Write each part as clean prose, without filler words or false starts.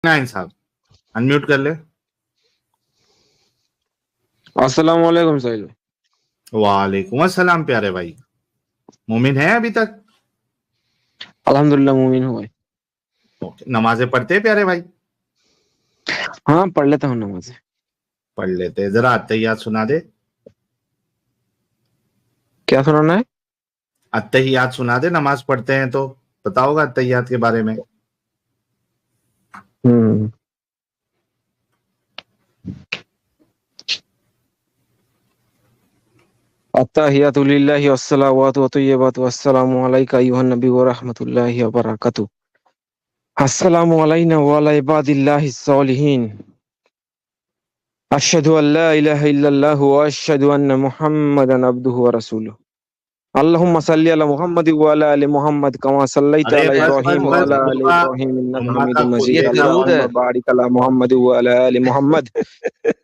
Nine साहब unmute कर ले। अस्सलाम वालेकुम साहिल भाई। वालेकुम अस्सलाम प्यारे भाई, मोमिन है अभी तक? अल्हम्दुलिल्लाह मुमीन हूँ भाई। ओके, नमाजें पढ़ते हैं प्यारे भाई? हाँ पढ़ लेता हूँ नमाज। पढ़ लेते हैं, जरा अत्तहियात सुना दे। क्या सुनाना है? अत्तहियात सुना दे, नमाज पढ़ते हैं तो पता होगा अत्तहियात के बारे में। हम्म अत्तहियातु लिल्लाहि वस्सलावातु वत्तय्यिबातु वस्सलामु अलैका अय्युहन नबी व रहमतुल्लाहि व बरकातुहू। अस्सलामु अलैना व अला इबादिल्लाहिस सालिहीन। अशहदु अल्ला इलाहा इल्लल्लाहु व अशहदु अन्ना मुहम्मदन अब्दुहु व रसूलुहु। अल्लाहुम्मा सल्लि अला मुहम्मद व अला आलि मुहम्मद कमा सल्लैता अरे अला बस बस इब्राहीम व बस, अला आलि जुम्मा इब्राहीम इन्नका जुम्मा का हमीदुम खूब मजीद। ये तेलावत। दरूद है। अल्लाहुम्मा बारिक अला मुहम्मद व अला आलि मुहम्मद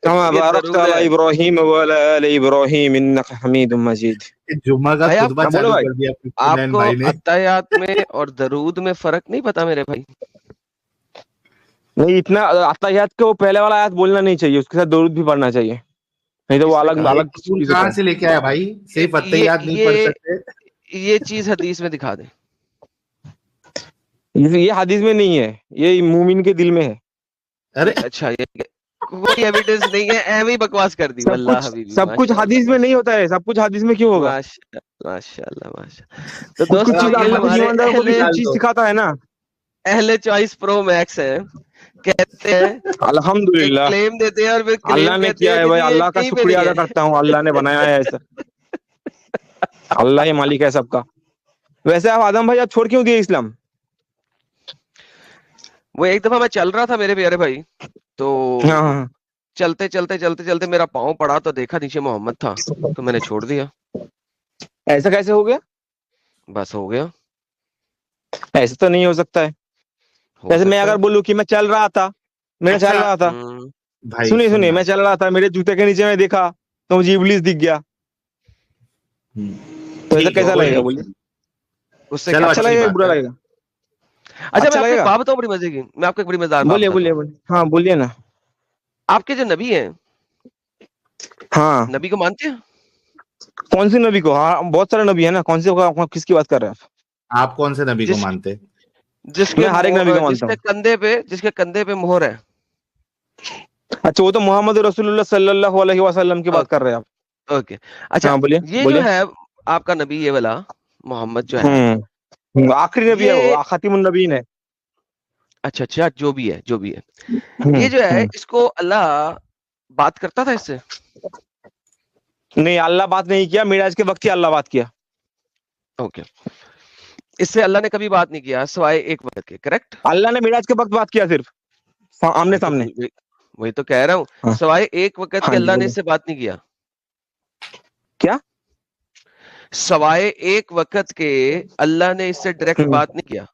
कमा ये बारकता दरूद अला है इब्राहीम व अला आलि इब्राहीम इन्नका हमीदुम मजीद। जुम्मा का भाई। आप खुतबा हाँ बोलो चालू भाई। कर दिया 59 आपको भाई ने। अत्तायात में और दरूद में फर्क नहीं पता मेरे भाई? नहीं इतना अत्तहियात के वो पहले वाला आयत बोलना नहीं चाहिए, उसके साथ दरूद भी पढ़ना चाहिए, नहीं तो वो किसने अलग कहा? ये अलग उसूल चीज होता कहाँ है। से लेके आया भाई? सिर्फ ये अत्तहियात नहीं पढ़ ये सकते? ये चीज हदीस में दिखा दे। ये हदीस में नहीं है, ये मूमिन के दिल में है। अरे अच्छा, ये कोई एविडेंस नहीं है, ऐਵੇਂ ही बकवास कर दी। वल्लाह हबीबी, सब कुछ माशाल्लाह हदीस में नहीं होता है, सब कुछ हदीस में क्यों होगा? माशाल्लाह माशाल्लाह माशाल्लाह। तो कुछ कुछ दोस्तों, चीज ये अल्लाह कुछ हमारे ईमानदारों को भी अहले कुछ चीज सिखाता है ना। अहले चॉइस प्रो मैक्स है। कहते हैं कि अल्हम्दुलिल्लाह क्लेम देते हैं और फिर क्लेम अल्लाह ने कहते किया हैं है कि भाई, जी ये अल्लाह का कहीं पे शुक्रिया नहीं अदा है। करता हूँ, अल्लाह ने बनाया है ऐसा। अल्लाह ही मालिक है सबका। वैसे आप आदम भाई आप छोड़ क्यों दिए इस्लाम? वो एक दफा मैं चल रहा था मेरे प्यारे भाई, तो हाँ हाँ। चलते चलते चलते चलते मेरा पाँव पड़ा तो देखा नीचे मोहम्मद था, तो मैंने छोड़ दिया। ऐसा कैसे हो गया? बस हो गया। ऐसा तो नहीं हो सकता है। हो जैसे मैं सकता अगर है। बोलूँ कि मैं चल रहा था, मैं चल अच्छा रहा था, भाई सुनिए सुनिए, सुनना। मैं चल रहा था, मेरे जूते के नीचे मैं देखा तो मुझे इब्लीस दिख गया, तो ऐसा ठीक है, कैसा कोई लगेगा नहीं। बोलिए? उससे चलो क्या अच्छा फर्क अच्छी लगेगा कि बात बुरा है। लगेगा? अच्छा, मैं अच्छा आपको एक लगेगा? बात बताऊं बड़ी मजे की। मैं आपको एक बड़ी मजेदार बात बोलिए बताता बोलिए हूँ। बोलिए, हाँ बोलिए ना। आपके जो नबी हैं, हाँ नबी को मानते हैं? कौन सी नबी को? हाँ बहुत सारे नबी है ना, कौन से किसकी बात कर रहे हैं आप कौन से नबी को जिस मानते? आप? जिसके मैं हर एक नबी को मानता हूँ। जिसके कंधे पे मोहर है। अच्छा वो तो मोहम्मद रसूलुल्लाह सल्लल्लाहु अलैहि वसल्लम की बात ओके कर रहे हैं आप? ओके। अच्छा, हाँ बोलिए ये जो बोलिए। है आपका नबी, ये वाला मोहम्मद जो है, आखिरी नबी है वो, ये खातिमुन नबीन है। अच्छा अच्छा, जो भी है जो भी है, हम्म ये जो है हम्म। इसको अल्लाह बात करता था इससे? नहीं अल्लाह बात नहीं किया, मिराज के वक्त ही अल्लाह बात किया। ओके। इससे अल्लाह ने कभी बात नहीं किया सिवाय एक वक्त के, करेक्ट? अल्लाह ने मिराज के वक्त बात किया सिर्फ, आमने सामने। वही तो कह रहा हूँ, हाँ सिवाय एक वक्त के हाँ जी अल्लाह ने बोलिए। इससे बात नहीं किया। क्या? सवाए एक वक्त के अल्लाह ने इससे डायरेक्ट बात नहीं किया।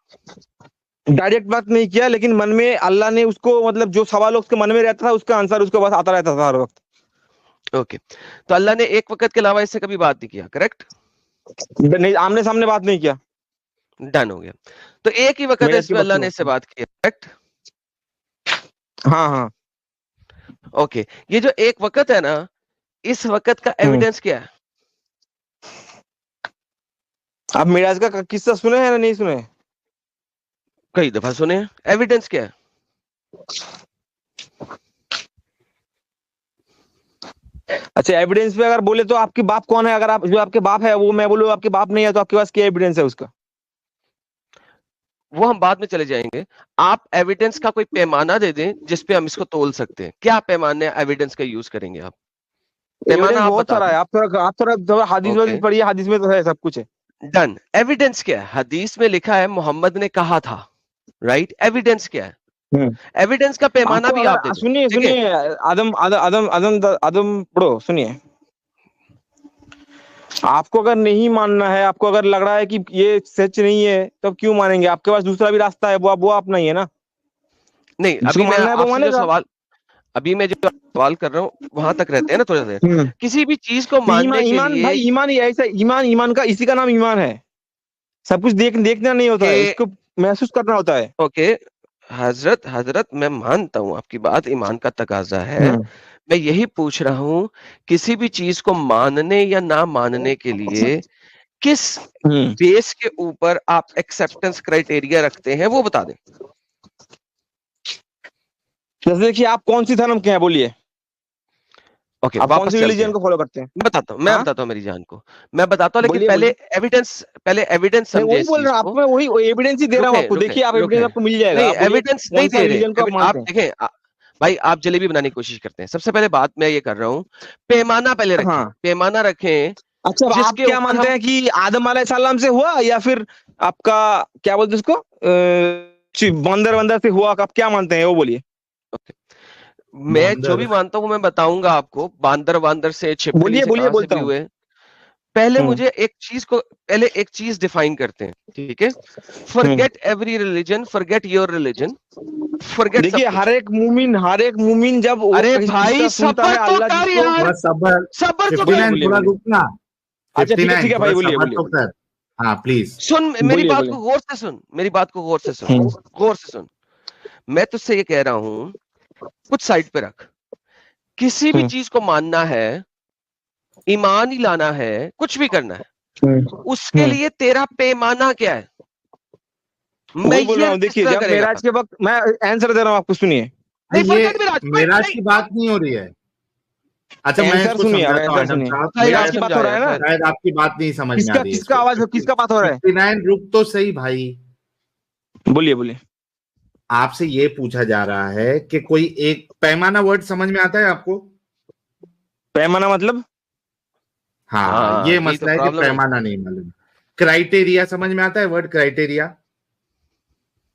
डायरेक्ट बात नहीं किया, लेकिन मन में अल्लाह ने उसको, मतलब जो सवाल उसके मन में रहता था उसका आंसर उसके पास आता रहता था हर वक्त। ओके, तो अल्लाह ने एक वक्त के अलावा इससे कभी बात नहीं किया, करेक्ट? नहीं आमने सामने बात नहीं किया। डन हो गया। तो एक ही वक्त है मिराज के इसमें वक्त अल्लाह में ने बात इससे की। बात की, करेक्ट? हाँ हाँ। ओके, ये जो एक वक्त है ना, इस वक्त का एविडेंस क्या है? आप मिराज का किस्सा सुने हैं या नहीं सुने? कई दफा सुने हैं। एविडेंस क्या है? अच्छा एविडेंस पे अगर बोले तो आपके बाप कौन है? अगर आप जो आपके बाप है वो मैं बोलूँ आपके बाप नहीं है, तो आपके पास क्या एविडेंस है उसका? वो हम बाद में चले जाएंगे। आप एविडेंस का कोई पैमाना दे दें जिसपे हम इसको तोल सकते हैं। क्या पैमाने एविडेंस का यूज करेंगे आप? पैमाना एविडेंस आप बहुत बता सारा दें। है, आप थोड़ा हदीस ओके, वदीस पढ़िए, हदीस में तो है सब कुछ है। डन। एविडेंस क्या है? हदीस में लिखा है मोहम्मद ने कहा था, राइट? एविडेंस क्या है? एविडेंस का पैमाना आपको भी आप दे अगर दें, सुनिए ठीक है? सुनिए, आदम आदम आदम आदम आदम पढ़ो, सुनिए। आपको अगर नहीं मानना है, आपको अगर लग रहा है कि ये सच नहीं है, तो क्यों मानेंगे? आपके पास दूसरा भी रास्ता है, वो अपना ही है ना। नहीं, जिसको मानना है वो मानेगा। अभी मैं जो सवाल कर रहा हूँ वहां तक रहते हैं ना थोड़ा देर। हम्म। किसी भी चीज को तो ईमान मानने के ईमान लिए भाई, ईमान ही ऐसा, ईमान ईमान का इसी का नाम ईमान है। सब कुछ देखना नहीं होता है, कि उसको महसूस करना होता है। ओके, हजरत हजरत मैं मानता हूं आपकी बात, ईमान का तकाजा है। मैं यही पूछ रहा हूं, किसी भी चीज को मानने या ना मानने के लिए किस बेस के ऊपर आप एक्सेप्टेंस क्राइटेरिया रखते हैं, वो बता दें। जैसे कि आप कौन सी धर्म के हैं बोलिए, ओके, आप कौन वापस सी चलते रिलीजन हैं। को फॉलो करते हैं? मैं बताता हूँ, मैं हाँ बताता हूँ मेरी जान को, मैं बताता हूँ, लेकिन बोलिए पहले बोलिए। एविडेंस मैं समझे वही इस बोल चीज रहा हूँ को। आपको, मैं वही एविडेंस ही दे रहा हूँ रुके आपको, रुके देखिए आप रुके, एविडेंस आपको मिल जाएगा। नहीं आप बोलिए एविडेंस कौन नहीं सा दे रहे, रिलीजन को आप आप मानते हैं? देखें भाई, आप जलेबी बनाने की कोशिश करते हैं। सबसे पहले बात मैं ये कर रहा हूँ, पैमाना पहले रखें, हाँ पैमाना रखें अच्छा, अब आप जिसके क्या ऊपर मानते हम। हैं कि आदम अलैहिस्सलाम से हुआ या फिर आपका क्या बोलते हैं उसको बंदर वंदर से हुआ? आप क्या मानते हैं वो बोलिए। ओके, मैं जो बंदर। भी मानता हूँ मैं बताऊंगा आपको, बांदर वांदर से, छिपकली बोलिए से, बोलिए कहां से बोलता भी हूँ। हुए। पहले मुझे एक चीज डिफाइन करते हैं, ठीक है। Forget every religion, forget your religion, forget सब देखिए कुछ। हर एक मुमिन जब वो अरे कहीं चीज भाई का सुनता सबर है, तो अल्लाह कर जिसको। यार, थोड़ा सबर। सबर तो बोलिए कर। 59 बोलिए थोड़ा बोलिए। रुकना। अच्छा ठीक है 59 भाई, थोड़ा बोलिए सबर बोलिए तो बोलिए। कर। हाँ प्लीज। सुन मेरी बोलिए बात बोलिए। को गौर से सुन, मेरी बात को गौर से सुन, गौर से सुन। मैं तुझसे ये कह रहा हूं, कुछ साइड पे रख। किसी भी चीज को मानना है, ईमान ही लाना है, कुछ भी करना है, उसके लिए तेरा पैमाना क्या है, वही बोल रहा मेजर हूँ, किस देखिए तरह जब करेगा। मेराज के वक्त, मैं आंसर दे रहा हूँ आपको, सुनिए। नहीं नहीं, ये फॉरगेट विराज, मेराज नहीं की बात नहीं हो रही है। अच्छा मैं आंसर इसको सुनिए, आप समझाता हूँ आंसर एडम सुनिए। साहब, साहिल आप मेराज की शायद बात हो समझा रहा यार है ना? साहिल। शायद आपकी बात नहीं समझ में आ किसका रही है किसका इसको। आवाज, किसका बात हो रहा है? 59 रुक तो सही भाई। बोलिए बोलिए। आपसे ये पूछा जा रहा है कि कोई एक पैमाना वर्ड समझ में आता है आपको? पैमाना मतलब? हाँ हाँ ये यही तो मसला है कि प्रॉब्लम है। पैमाना नहीं मालूम। क्राइटेरिया समझ में आता है वर्ड क्राइटेरिया?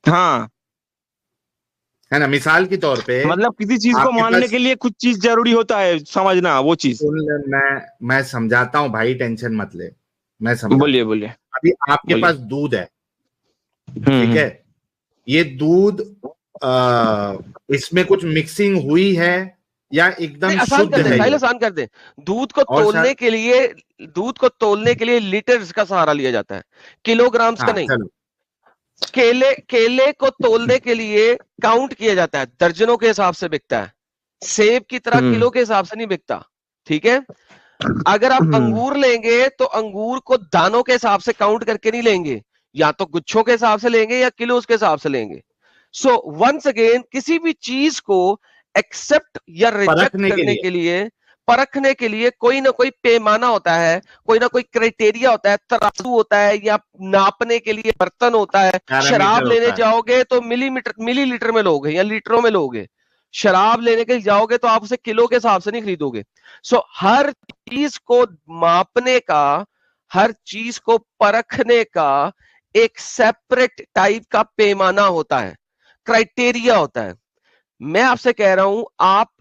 हाँ है ना, मिसाल के तौर पे मतलब किसी चीज को आपके मानने पास। के लिए कुछ चीज जरूरी होता है, समझना वो चीज। सुन ले, मैं समझाता हूँ भाई, टेंशन मत ले। मैं बोलिए समझाता हूँ। बोलिए अभी आपके बोलिए। पास दूध है, ठीक हम्म। है। ये दूध इसमें कुछ मिक्सिंग हुई है या नहीं एकदम आसान शुद्ध कर दे है साहिल, ये? आसान कर दे। दूध को और तोलने सर, के लिए, दूध को तोलने के लिए लीटर्स का सहारा लिया जाता है, किलोग्राम्स का हाँ नहीं। चलो। केले को तोलने के लिए काउंट किया जाता है, दर्जनों के हिसाब से बिकता है। सेब की तरह किलो के हिसाब से नहीं बिकता, ठीक है। अगर आप हम्म। अंगूर लेंगे तो अंगूर को दानों के हिसाब से काउंट करके नहीं लेंगे, या तो गुच्छों के हिसाब से लेंगे या किलो के हिसाब से लेंगे। सो वंस अगेन, किसी भी चीज को एक्सेप्ट या रिजेक्ट परखने के करने लिए। के लिए, परखने के लिए कोई ना कोई पैमाना होता है, कोई ना कोई क्राइटेरिया होता है, तराजू होता है, या नापने के लिए बर्तन होता है। पैरामीटर शराब लेने होता है। जाओगे तो मिलीलीटर में लोगे या लीटरों में लोगे। शराब लेने के लिए जाओगे तो आप उसे किलो के हिसाब से नहीं खरीदोगे। सो हर चीज को मापने का, हर चीज को परखने का एक सेपरेट टाइप का पैमाना होता है, क्राइटेरिया होता है। मैं आपसे कह रहा हूं, आप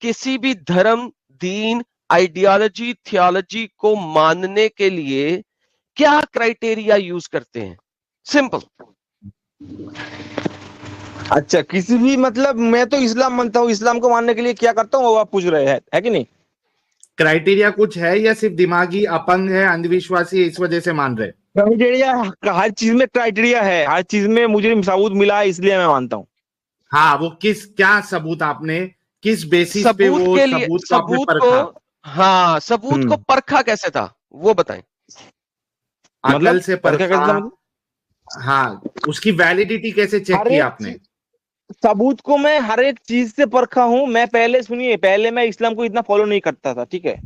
किसी भी धर्म, दीन, आइडियोलॉजी, थियोलॉजी को मानने के लिए क्या क्राइटेरिया यूज करते हैं? सिंपल। अच्छा किसी भी, मतलब मैं तो इस्लाम मानता हूँ, इस्लाम को मानने के लिए क्या करता हूँ वो आप पूछ रहे हैं, है कि नहीं? क्राइटेरिया कुछ है या सिर्फ दिमागी अपंग है, अंधविश्वासी है, इस वजह से मान रहे? क्राइटेरिया, हर चीज में क्राइटेरिया है, हर चीज में मुझे सबूत मिला है इसलिए मैं मानता हूँ। हाँ वो क्या सबूत आपने, किस बेसिस पे सबूत वो के लिए, सबूत को आपने सबूत को, परखा? हाँ सबूत को परखा कैसे था वो बताएं। अकल मतलब से परखा कैसे परखा? था मतलब? हाँ, उसकी वैलिडिटी कैसे चेक हर की एक आपने? सबूत को मैं हर एक चीज से परखा हूँ। मैं पहले, सुनिए, पहले मैं इस्लाम को इतना फॉलो नहीं करता था, ठीक है।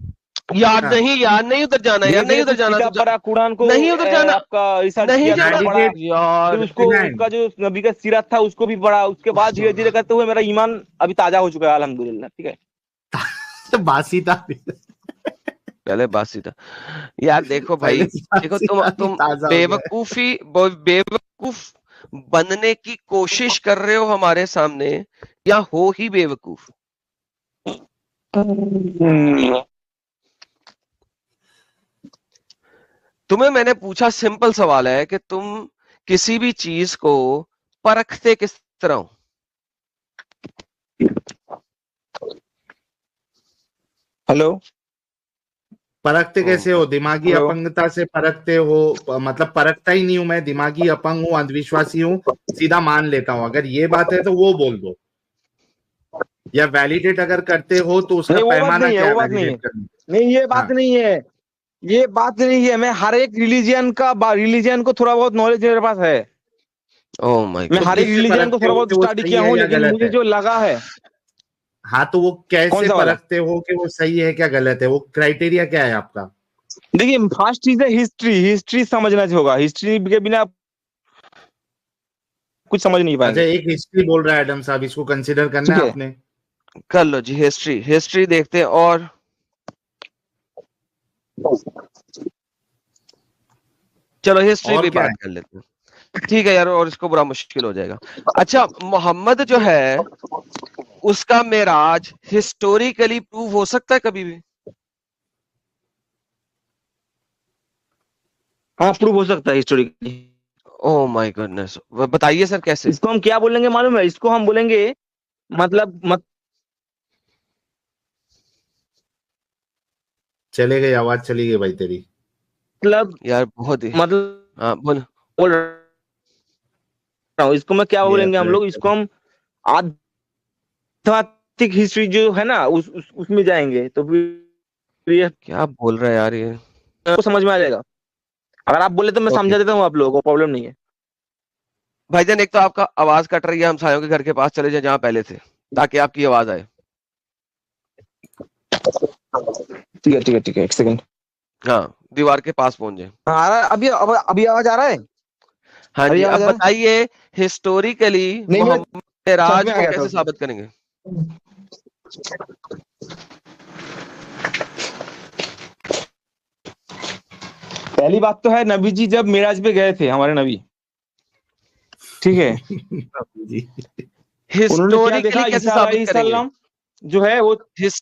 यार हाँ नहीं, यार नहीं उधर जाना, यार धीरे नहीं धीरे उधर कुछ जाना, किताब पढ़ा, कुरान को नहीं उधर जाना, आपका रिसर्च नहीं किया, थोड़ा जाना पढ़ा, वैलिडेट। फिर यार। उसको, 59। उसका जो नबी का सीरत था उसको भी पढ़ा। उसके बाद धीरे धीरे करते हुए मेरा ईमान अभी ताजा हो चुका है, अल्हम्दुलिल्लाह, ठीक है। तो बासी था। पहले बासी था यार। देखो भाई, पहले देखो बासी था, अभी तुम ताजा हो गया है। बेवकूफ बनने की कोशिश कर रहे हो हमारे सामने, या हो ही बेवकूफ। तुम्हें मैंने पूछा, सिंपल सवाल है कि तुम किसी भी चीज को परखते किस तरह हो? हेलो। परखते कैसे हो? दिमागी हेलो। अपंगता से परखते हो? मतलब परखता ही नहीं हूं मैं, दिमागी अपंग हूँ, अंधविश्वासी हूँ, सीधा मान लेता हूँ। अगर ये बात है तो वो बोल दो, या वैलिडेट अगर करते हो तो उसका नहीं वो बात पैमाना नहीं है, क्या है वो बात नहीं वैलिडेट है। करने? नहीं ये बात हाँ, नहीं है, ये बात नहीं है। मैं हर एक रिलीजियन को थोड़ा बहुत नॉलेज मेरे पास है। ओह माय मैं तो गॉड। हर एक किससे रिलीजन को परखते थोड़ा हो बहुत कि वो स्टडी सही किया है हूँ, या लेकिन गलत मुझे है? जो लगा है। हाँ, तो वो कौन कैसे सा वाला? परखते हो कि वो सही है क्या गलत है? वो क्राइटेरिया क्या है आपका? देखिए फर्स्ट चीज है हिस्ट्री, हिस्ट्री समझना होगा। हिस्ट्री के बिना आप कुछ समझ नहीं अच्छा, पाएंगे। एक हिस्ट्री बोल रहा है एडम साहब, इसको कंसिडर करना ठीक है है। आपने? कर लो जी, हिस्ट्री हिस्ट्री देखते हैं। और चलो हिस्ट्री और भी क्या है? बात कर लेते हैं, ठीक है यार, और इसको बड़ा मुश्किल हो जाएगा। अच्छा, मोहम्मद जो है उसका मेराज हिस्टोरिकली प्रूव हो सकता है कभी भी? हाँ प्रूव हो सकता है हिस्टोरिकली। ओह माय गॉडनेस, बताइए सर कैसे? इसको हम क्या बोलेंगे मालूम है? इसको हम बोलेंगे मतलब चले गई आवाज, चली गई भाई तेरी। यार बहुत ही, मतलब हाँ बोल। बोल रहा हूँ, इसको मैं क्या यस बोलेंगे हम लोग? राइट। इसको हम आध्यात्मिक हिस्ट्री जो है ना, उसमें जाएंगे तो फिर ये क्या बोल रहा है यार ये? आपको समझ में आ जाएगा। अगर आप बोले तो मैं ओके समझा देता हूँ आप लोगों को, प्रॉब्लम नहीं है। भाईजान, एक तो आपका आवाज कट रही है, हम सायों के घर के पास चले जाए जहां पहले थे, ताकि आपकी आवाज आए। ठीक है ठीक है ठीक है, एक सेकंड। हाँ, दीवार के पास पहुंच जाए। हाँ आ रहा है अभी, अभी आवाज आ रहा है? हाँ अभी जी, आवाज अब आ रहा है? बताइए हिस्टोरिकली नहीं मैं मोहम्मद के सच राज में आ को गया था कैसे उसमें। साबित करेंगे? पहली बात तो है, नबी जी जब मेराज पे गए थे, हमारे नबी, ठीक है, जी। उन्होंने क्या हिस्टोरिकली देखा? कैसे ईसा साबित करेंगे? अलैहिस्सलाम जो है वो हिस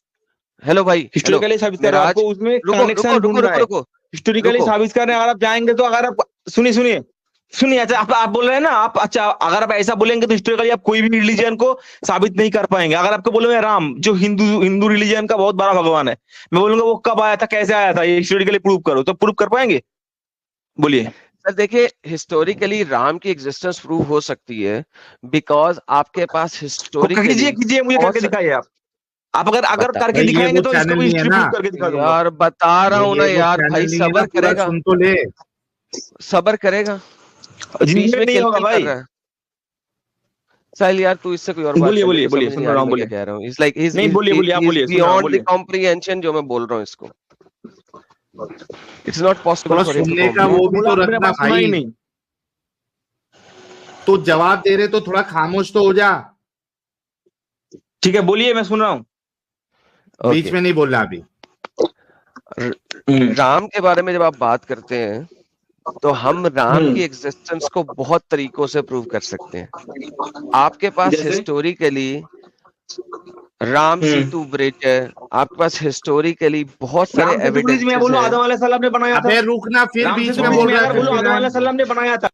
हेलो भाई, हेलो। हिस्टोरिकली साबित कर रहे हो। मेराज, आपको उसमें रुको रुको कनेक्शन रुको ढूंढना रुको है। रुको हिस्टोरिकली रुको। साबित कर रहे हैं। अगर आप जाएंगे तो, अगर आप सुनिए सुनिए सुनिए, अच्छा आप बोल रहे हैं ना आप, अच्छा अगर आप ऐसा बोलेंगे तो हिस्टोरिकली आप कोई भी रिलीजन को साबित नहीं कर पाएंगे। अगर आपको बोलूंगा राम जो हिंदू हिंदू रिलीजन का बहुत बड़ा भगवान है, मैं बोलूंगा वो कब आया था, कैसे आया था, ये हिस्टोरिकली प्रूव करो, तो प्रूव कर पाएंगे? बोलिए। सर देखिए, हिस्टोरिकली राम की एग्जिस्टेंस प्रूव हो सकती है, बिकॉज आपके पास कीजिए हिस्टोरिकली कीजिए, मुझे करके बहुत। दिखाइए आप अगर अगर बता करके भाई ये दिखाएंगे वो तो इसको चैनल भी नहीं है हिस्ट्री ना, प्रूव करके दिखा दूंगा। यार बता रहा हूं ना ये वो यार, चैनल भाई नहीं है ना, सबर पूरा करेगा, सुन तो ले। सबर करेगा, बीच जिंदगी में नहीं किल होगा क्यों कर भाई। रहा है? साहिल यार, तू इससे कोई और बात बोलिए कर ले, बोलिए तो बोलिए, समझ सुन नहीं आ रहा रही हूँ, मैं क्या बोलिए। कह रहा हूँ। इट्स लाइक नहीं बोलिए बोलिए, आप इज बोलिए, सुन रहा हूँ, बियॉन्ड द बोलिए। कॉम्प्रिहेंशन जो मैं बोल रहा हूँ इसको। इट्स नॉट पॉसिबल थोड़ा फॉर हिम टू सुनने का मैंने वो कॉम्प्रिहेंड। भी बोला, तो आपने मेरा रखना बात सुना ही भाई। नहीं। तो जवाब दे रहे तो थोड़ा खामोश तो हो जा। ठीक है बोलिए, मैं सुन रहा हूँ। बीच ओके, में नहीं बोलना अभी। राम के बारे में जब आप बात करते हैं तो हम राम की एग्जिस्टेंस को बहुत तरीकों से प्रूव कर सकते हैं। आपके पास जैसे हिस्टोरिकली राम सेतु ब्रिज है, आपके पास हिस्टोरिकली बहुत सारे राम सेतु ब्रिज मैं एविडेंसेस बोलूं हैं। आदम अलैहिस्सलाम ने बनाया था। अबे रुकना, फिर राम बीच सेतु में ब्रिज बोल में रहा है, अगर फिर बोलूं आदम गिराए। अलैहिस्सलाम ने बनाया था।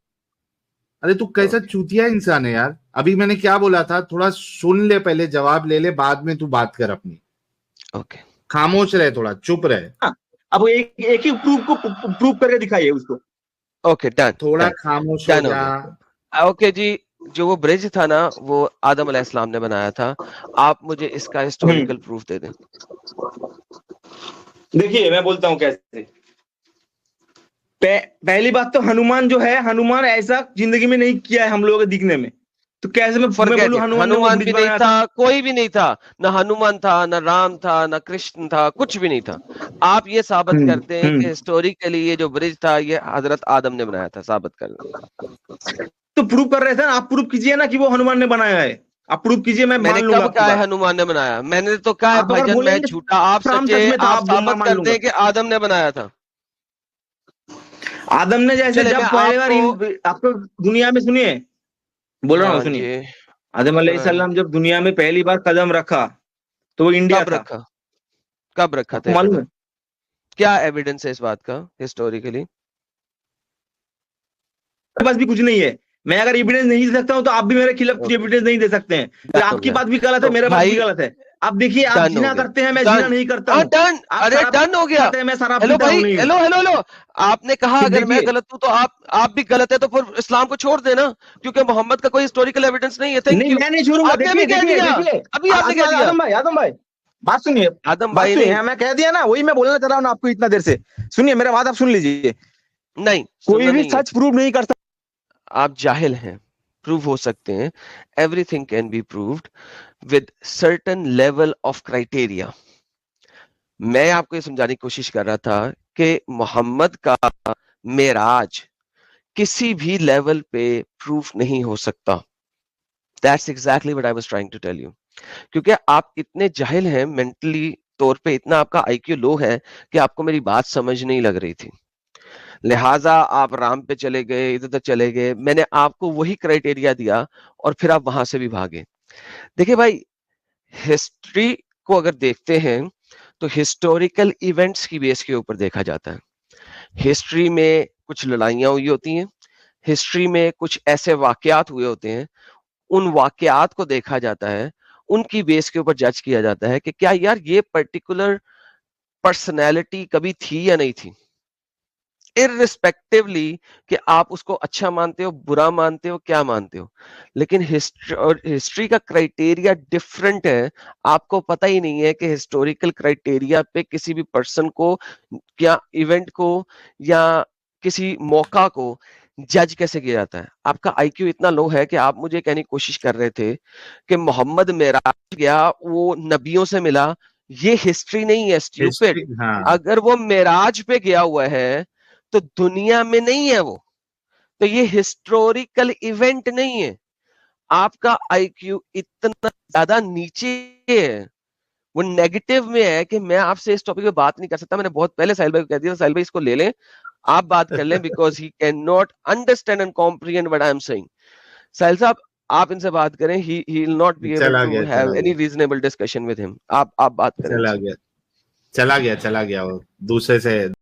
अरे तू कैसा चूतिया इंसान है यार। अभी मैंने क्या बोला था, थोड़ा सुन ले पहले, जवाब ले ले, बाद में तू बात कर अपनी। ओके खामोश रहे, थोड़ा चुप रहे। अब वो एक ही प्रूफ को प्रूव करके दिखाइए उसको। ओके, डन थोड़ा डन खामोश हो डन हो जा। गया। ओके जी, जो वो ब्रिज था ना, वो आदम अलैहिस्सलाम ने बनाया था। आप मुझे इसका हिस्टोरिकल प्रूफ दे दें। देखिए मैं बोलता हूँ कैसे। पहली बात तो हनुमान जो है, हनुमान ऐसा जिंदगी में नहीं किया है हम लोगों के दिखने में, तो कैसे मैं फॉरगेट बोलूं इट, हनुमान ने वो हनुमान ब्रिज भी नहीं बनाया था, था? कोई भी नहीं था, ना हनुमान था, ना राम था, ना कृष्ण था, कुछ भी नहीं था। आप ये साबित कर दें कि हिस्टोरिकली ये जो ब्रिज था ये हजरत आदम ने बनाया था, साबित कर दें। तो प्रूव कर रहे थे ना आप, प्रूव कीजिए ना कि वो हनुमान ने बनाया है। आप प्रूव कीजिए, मैं मैंने मान लूंगा कब आपकी कहा है बात। हनुमान ने बनाया? मैंने तो कहा है आप अगर भाईजान मैं बोलेंगे झूठा, आप राम सच्चे, सच में था, आप आप साबित मान कर लूंगा। दें कि आदम ने बनाया था। आदम ने जैसे चले मैं जब पहली बार आपको, आपको दुनिया में, सुनिए बोल रहा हूँ हाँ सुनिए, जी, आदम हाँ जी, अलैहिस्सलाम जब दुनिया में पहली बार कदम रखा तो वो इंडिया कब था। रखा? कब रखा आपको था मालूम है? कदम? क्या एविडेंस है इस बात का हिस्टोरिकली? मेरे पास भी कुछ नहीं है। मैं अगर एविडेंस नहीं दे सकता हूँ तो आप भी मेरे खिलाफ कुछ ओके, एविडेंस नहीं दे सकते हैं, तो डन हो आपकी गया। बात भी गलत है, तो मेरा बात भी भाई गलत है। अब देखिए, आप Done जीना हो गया। करते हैं, मैं Done। जीना नहीं करता हाँ हूँ। डन, आप अरे शराब डन हो गया। पीते हैं, मैं शराब हेलो पीता भाई, हूँ नहीं। हेलो हेलो हेलो, आपने कहा फिर अगर मैं देखिए, गलत हूं तो आप भी गलत है, तो फिर इस्लाम को छोड़ देना, क्योंकि मोहम्मद का कोई हिस्टोरिकल एविडेंस नहीं है। थैंक नहीं यू। मैं नहीं छोड़ूंगा। आपने देखिए अभी कह देखिए दिया, देखिए, अभी आपने कह दिया। आदम भाई, बात सुनिए, आदम बात भाई सुनिए। नहीं, हाँ, मैं कह दिया ना, वही मैं बोलना चाह रहा हूँ ना आपको इतना देर से। सुनिए, मेरा बात आप सुन लीजिए। नहीं कोई सुनना भी नहीं है। सच प्रूव नहीं कर सकता। आप जाहिल हैं, प्रूव हो सकते हैं। Everything can be proved with certain level of criteria. मैं आपको ये समझाने की कोशिश कर रहा था कि मोहम्मद का मेराज किसी भी लेवल पे प्रूफ नहीं हो सकता। That's exactly what I was trying to tell you. क्योंकि आप इतने जाहिल हैं, मेंटली तौर पे इतना आपका आईक्यू लो है कि आपको मेरी बात समझ नहीं लग रही थी, लिहाजा आप राम पे चले गए, इधर तक चले गए। मैंने आपको वही क्राइटेरिया दिया और फिर आप वहां से भी भागे। देखिए भाई, हिस्ट्री को अगर देखते हैं तो हिस्टोरिकल इवेंट्स की बेस के ऊपर देखा जाता है। हिस्ट्री में कुछ लड़ाइयां हुई होती हैं, हिस्ट्री में कुछ ऐसे वाकयात हुए होते हैं, उन वाकयात को देखा जाता है, उनकी बेस के ऊपर जज किया जाता है कि क्या यार ये पर्टिकुलर पर्सनैलिटी कभी थी या नहीं थी, इररिस्पेक्टिवली कि आप उसको अच्छा मानते हो, बुरा मानते हो, क्या मानते हो। लेकिन हिस्ट्री का क्राइटेरिया डिफरेंट है। आपको पता ही नहीं है कि हिस्टोरिकल क्राइटेरिया पे किसी भी पर्सन को या इवेंट को या किसी मौका को जज कैसे किया जाता है। आपका आईक्यू इतना लो है कि आप मुझे कहने की कोशिश कर रहे थे कि मोहम्मद मेराज गया, वो नबियों से मिला। ये हिस्ट्री नहीं है स्टूपिड। हिस्ट्री, हाँ। अगर वो मेराज पे गया हुआ है तो दुनिया में नहीं है वो, तो ये हिस्टोरिकल इवेंट नहीं है। आपका आईक्यू इतना ज्यादा नीचे है, वो नेगेटिव में है कि मैं आपसे इस टॉपिक पे बात नहीं कर सकता। मैंने बहुत पहले साहिल भाई को कह दिया, साहिल भाई इसको ले लें, आप बात कर लें, because he can not understand and comprehend what I am saying. Sahil साहब, आप इनसे बात करें, he will not be able चला टू गया, हैव चला एनी गया, रीजनेबल डिस्कशन विद हिम। आप बात करें चला इनसे। गया, चला गया, चला गया वो दूसरे से